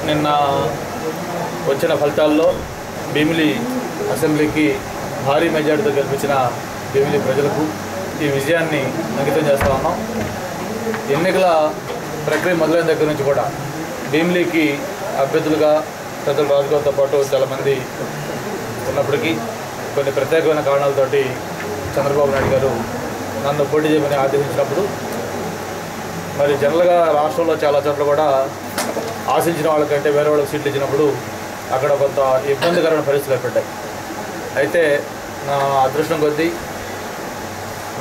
నిన్న వచ్చిన ఫలితాల్లో భీమిలి అసెంబ్లీకి భారీ మెజార్టీతో గెలిపించిన భీమిలి ప్రజలకు ఈ విజయాన్ని అంకితం చేస్తూ ఉన్నాం. ఎన్నికల ప్రక్రియ మొదలైన దగ్గర నుంచి కూడా భీమిలికి అభ్యర్థులుగా పెద్దలు రాజుగారితో పాటు చాలామంది ఉన్నప్పటికీ కొన్ని ప్రత్యేకమైన కారణాలతోటి చంద్రబాబు నాయుడు గారు నన్ను పోటీ చేయమని ఆదేశించినప్పుడు మరి జనరల్గా రాష్ట్రంలో చాలా చోట్ల కూడా ఆశించిన వాళ్ళకంటే వేరే వాళ్ళకి సీట్లు ఇచ్చినప్పుడు అక్కడ కొంత ఇబ్బందికరమైన పరిస్థితులు ఏర్పడ్డాయి. అయితే నా అదృష్టం కొద్దీ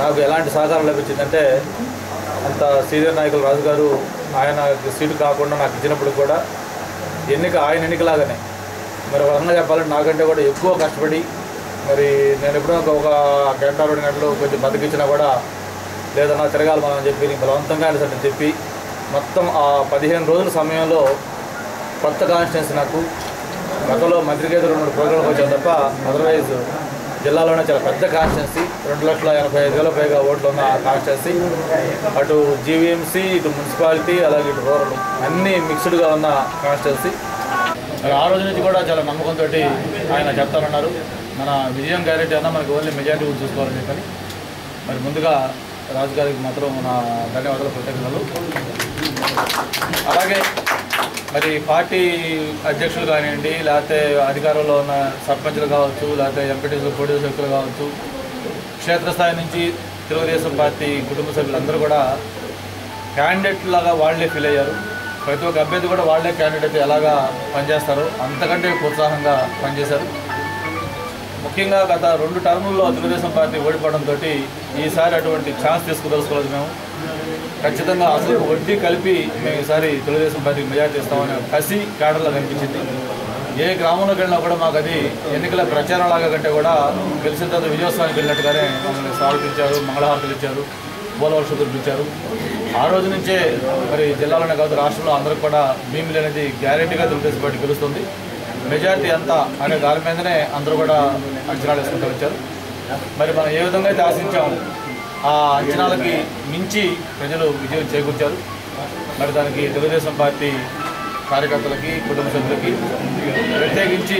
నాకు ఎలాంటి సహకారం లభించిందంటే అంత సీనియర్ నాయకులు రాజుగారు ఆయన సీటు కాకుండా నాకు ఇచ్చినప్పుడు కూడా ఆయన ఎన్నికలాగానే మరి వరంగా చెప్పాలంటే నాకంటే కూడా ఎక్కువ కష్టపడి మరి నేను ఎప్పుడో ఒక గంట 2 గంటలు కొంచెం బతికించినా కూడా లేదన్నా తిరగాలి మనం అని చెప్పి బలవంతంగా అని చెప్పి మొత్తం ఆ 15 రోజుల సమయంలో కొత్త కాన్స్టిట్యున్సీ నాకు గతంలో మంత్రికి ఎదురు 2 ప్రోగ్రాంలకు వచ్చాను తప్ప అదర్వైజ్ జిల్లాలోనే చాలా పెద్ద కాన్స్టిట్యున్సీ 2,85,000 పైగా ఓట్లు ఉన్న కాన్స్టిట్యున్సీ. అటు జీవీఎంసీ, ఇటు మున్సిపాలిటీ, అలాగే ఇటు రూరల్ అన్నీ మిక్స్డ్గా ఉన్న కాన్స్టిట్యున్సీ. మరి ఆ రోజు నుంచి కూడా చాలా నమ్మకంతో ఆయన చెప్తారన్నారు, మన విజయం గ్యారెంటీ అన్నా మనకు ఓన్లీ మెజారిటీ చూసుకోవాలని చెప్పని. మరి ముందుగా రాజుగారికి మాత్రం నా ధన్యవాదాలు, కృతజ్ఞతలు. అలాగే మరి పార్టీ అధ్యక్షులు కానివ్వండి, లేకపోతే అధికారంలో ఉన్న సర్పంచులు కావచ్చు, లేకపోతే ఎంపీటీసీలు, పోటీ వ్యక్తులు కావచ్చు, క్షేత్రస్థాయి నుంచి తెలుగుదేశం పార్టీ కుటుంబ సభ్యులందరూ కూడా క్యాండిడేట్ లాగా వాళ్లే ఫీల్ అయ్యారు. ప్రతి ఒక్క అభ్యర్థి కూడా వాళ్లే క్యాండిడేట్ అయితే ఎలాగా పనిచేస్తారో అంతకంటే ఉత్సాహంగా పనిచేశారు. ముఖ్యంగా గత 2 టర్ముల్లో తెలుగుదేశం పార్టీ ఓడిపోవడంతో ఈసారి అటువంటి ఛాన్స్ తీసుకుదలుచుకోలేదు. మేము ఖచ్చితంగా అసలు వడ్డీ కలిపి మేము ఈసారి తెలుగుదేశం పార్టీకి మెజార్టీ ఇస్తామని కసి కేడర్లో కనిపించింది. ఏ గ్రామంలోకి వెళ్ళినా కూడా మాకు అది ఎన్నికల ప్రచారం లాగా కంటే కూడా గెలిచిన తర్వాత విజయోత్సవానికి వెళ్ళినట్టుగానే మమ్మల్ని స్వాగతించారు, మంగళహారతులు ఇచ్చారు, పూలవర్షం కురిపించారు. ఆ రోజు నుంచే మరి జిల్లాలోనే కాదు రాష్ట్రంలో అందరూ కూడా భీమిలి అనేది గ్యారెంటీగా తెలుగుదేశం పార్టీ గెలుస్తుంది, మెజార్టీ ఎంత అనే దాని మీదనే అందరూ కూడా అంచనాలు వేసుకుంటూ వచ్చారు. మరి మనం ఏ విధంగా అయితే ఆశించాము ఆ అంచనాలకి మించి ప్రజలు విజయం చేకూర్చారు. మరి దానికి తెలుగుదేశం పార్టీ కార్యకర్తలకి, కుటుంబ సభ్యులకి, ప్రత్యేకించి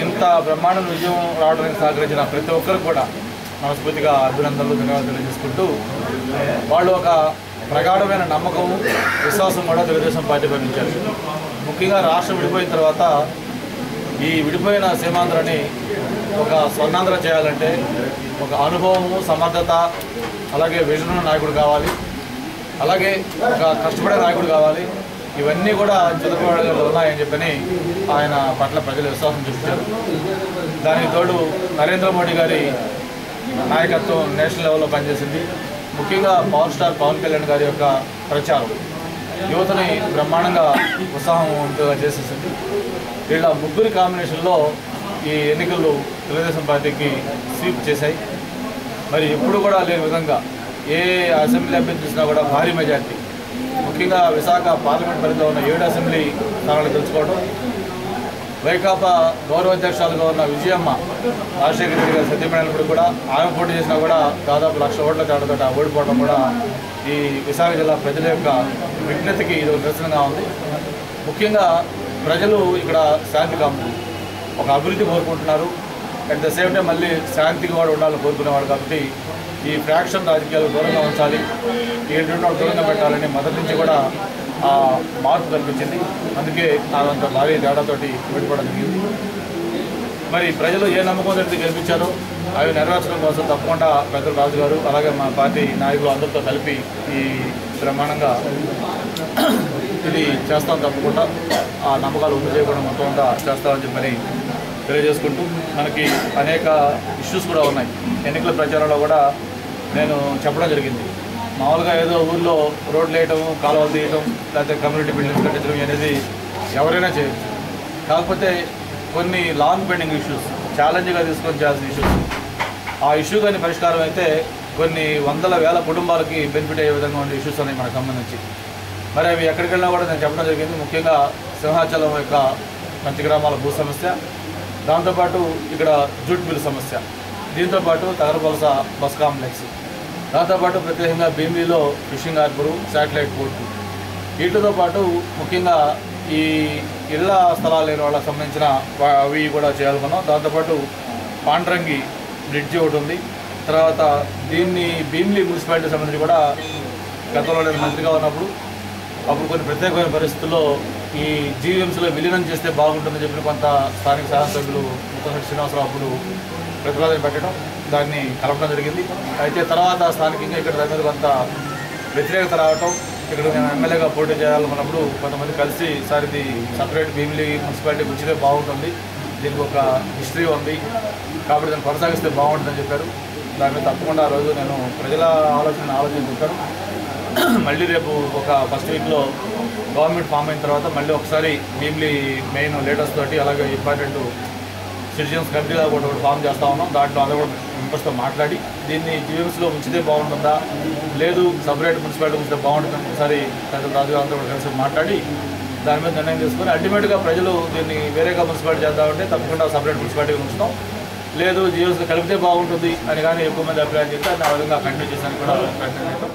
ఇంత బ్రహ్మాండ విజయం రావడానికి సహకరించిన ప్రతి ఒక్కరికి కూడా మనస్ఫూర్తిగా అభినందనలు, ధన్యవాదాలు తెలియజేసుకుంటూ వాళ్ళు ఒక ప్రగాఢమైన నమ్మకం, విశ్వాసం కూడా తెలుగుదేశం పార్టీ పంపించారు. ముఖ్యంగా రాష్ట్రం విడిపోయిన తర్వాత ఈ విడిపోయిన సీమాంధ్రాన్ని ఒక స్వర్ణాంధ్ర చేయాలంటే ఒక అనుభవము, సమర్థత, అలాగే విజన్ నాయకుడు కావాలి, అలాగే ఒక కష్టపడే నాయకుడు కావాలి. ఇవన్నీ కూడా చంద్రబాబు నాయుడు గారు ఉన్నాయని చెప్పని ఆయన పట్ల ప్రజలు విశ్వాసం చూపించారు. దానికి తోడు నరేంద్ర మోడీ గారి నాయకత్వం నేషనల్ లెవెల్లో పనిచేసింది. ముఖ్యంగా పవర్ స్టార్ పవన్ కళ్యాణ్ గారి యొక్క ప్రచారం యువతని బ్రహ్మాండంగా ఉత్సాహవంతంగా చేసేసింది. వీళ్ళ ముగ్గురి కాంబినేషన్లో ఈ ఎన్నికలు తెలుగుదేశం పార్టీకి స్వీప్ చేశాయి. మరి ఎప్పుడు కూడా లేని విధంగా ఏ అసెంబ్లీ అభ్యర్థి చూసినా కూడా భారీ మెజార్టీ, ముఖ్యంగా విశాఖ పార్లమెంట్ పరిధిలో ఉన్న 7 అసెంబ్లీ స్థానాలు గెలుచుకోవడం, వైకాపా గౌరవాధ్యక్షులుగా ఉన్న విజయమ్మ రాజశేఖర రెడ్డి గారు సత్యమైనప్పుడు కూడా ఆమె పోటీ చేసినా కూడా దాదాపు 1,00,000 ఓట్ల తేడాతో ఓడిపోవడం కూడా ఈ విశాఖ జిల్లా ప్రజల యొక్క విజ్ఞతకి ఇది ఒక నిరసనగా ఉంది. ముఖ్యంగా ప్రజలు ఇక్కడ శాంతి కాము, ఒక అభివృద్ధి కోరుకుంటున్నారు. అట్ ద సేమ్ టైం మళ్ళీ శాంతిగా కూడా ఉండాలని కోరుకునేవాడు. కాబట్టి ఈ ఫ్రాక్షన్ రాజకీయాలు దూరంగా ఉంచాలి, ఈ 2 దూరంగా పెట్టాలని మొదటి నుంచి కూడా ఆ మార్పు కనిపించింది. అందుకే అంత భారీ తేడాతోటి ఓడిపోవడం జరిగింది. మరి ప్రజలు ఏ నమ్మకం తోటి గెలిపించారో అవి నెరవేర్చడం కోసం తప్పకుండా పెద్దలు రాజు గారు, అలాగే మా పార్టీ నాయకులు అందరితో కలిపి ఈ బ్రహ్మాండంగా ఇది చేస్తాం. తప్పకుండా ఆ నమ్మకాలు ఉండి చేయకుండా మొత్తంగా చేస్తామని చెప్పని తెలియజేసుకుంటూ, మనకి అనేక ఇష్యూస్ కూడా ఉన్నాయి. ఎన్నికల ప్రచారంలో కూడా నేను చెప్పడం జరిగింది. మామూలుగా ఏదో ఊళ్ళో రోడ్లు వేయటం, కాలువలు తీయటం, లేకపోతే కమ్యూనిటీ బిల్డింగ్స్ కట్టించడం అనేది ఎవరైనా చేయొచ్చు. కాకపోతే కొన్ని లాంగ్ పెండింగ్ ఇష్యూస్, ఛాలెంజ్గా తీసుకొని చేయాల్సిన ఇష్యూస్, ఆ ఇష్యూ కానీ పరిష్కారం అయితే కొన్ని వందల వేల కుటుంబాలకి బెనిఫిట్ అయ్యే విధంగా ఉండే ఇష్యూస్ అనేవి మనకు సంబంధించి. మరి అవి ఎక్కడికి వెళ్ళినా కూడా నేను చెప్పడం జరిగింది. ముఖ్యంగా సింహాచలం యొక్క పంచగ్రామాల భూ సమస్య, దాంతోపాటు ఇక్కడ జూట్ మిల్ సమస్య, దీంతోపాటు తగరపలస బస్ కాంప్లెక్స్, దాంతోపాటు ప్రత్యేకంగా భీమిలీలో ఫిషింగ్ హార్బరు, శాటిలైట్ పోర్టు, వీటితో పాటు ముఖ్యంగా ఈ ఇళ్ల స్థలాలు లేని వాళ్ళకి సంబంధించిన అవి కూడా చేయాలనుకున్నాం. దాంతోపాటు పాండ్రంగి బ్రిడ్జి ఒకటి ఉంది. తర్వాత దీన్ని భీమిలీ మున్సిపాలిటీ సంబంధించి కూడా గతంలో నేను మంత్రిగా ఉన్నప్పుడు అప్పుడు కొన్ని ప్రత్యేకమైన పరిస్థితుల్లో ఈ జీవీఎంసీలో విలీనం చేస్తే బాగుంటుందని చెప్పిన కొంత స్థానిక శాసనసభ్యులు ముత్తశెట్టి శ్రీనివాసరావు అప్పుడు ప్రతిపాదన పెట్టడం, దాన్ని కలపడం జరిగింది. అయితే తర్వాత స్థానికంగా ఇక్కడ దాని మీద కొంత వ్యతిరేకత రావటం, ఇక్కడ నేను ఎమ్మెల్యేగా పోటీ చేయాలనుకున్నప్పుడు కొంతమంది కలిసి ఈసారి ఇది సపరేట్ భీమిలీ మున్సిపాలిటీకి వచ్చితే బాగుంటుంది, దీనికి ఒక హిస్టరీ ఉంది కాబట్టి దాన్ని కొనసాగిస్తే బాగుంటుందని చెప్పారు. దాని మీద తప్పకుండా ఆ రోజు నేను ప్రజల ఆలోచన చెప్పాను. మళ్ళీ రేపు ఒక ఫస్ట్ వీక్లో గవర్నమెంట్ ఫామ్ అయిన తర్వాత మళ్ళీ ఒకసారి భీమిలీ మెయిన్ లీడర్స్ తోటి అలాగే ఇంపార్టెంట్ సిటిజన్స్ కమిటీగా కూడా ఫామ్ చేస్తూ ఉన్నాం. దాంట్లో అందరూ కూడా మెంబర్స్తో మాట్లాడి దీన్ని జీవీఎంసీలో ఉంచితే బాగుంటుందా, లేదు సపరేట్ మున్సిపాలిటీ ఉంచితే బాగుంటుందని ఒకసారి పెద్ద రాజుగారితో కూడా కలిసి మాట్లాడి దాని మీద నిర్ణయం తీసుకొని అల్టిమేట్గా ప్రజలు దీన్ని వేరేగా మున్సిపాలిటీ చేద్దామంటే తప్పకుండా సపరేట్ మున్సిపాలిటీగా ఉంచుతాం, లేదు జీవీఎంసీ కలిపితే బాగుంటుంది అని కానీ ఎక్కువ మంది అభిప్రాయం చెప్తే ఆ విధంగా కంటిన్యూ చేశాను కూడా ప్రయత్నం చేస్తాం.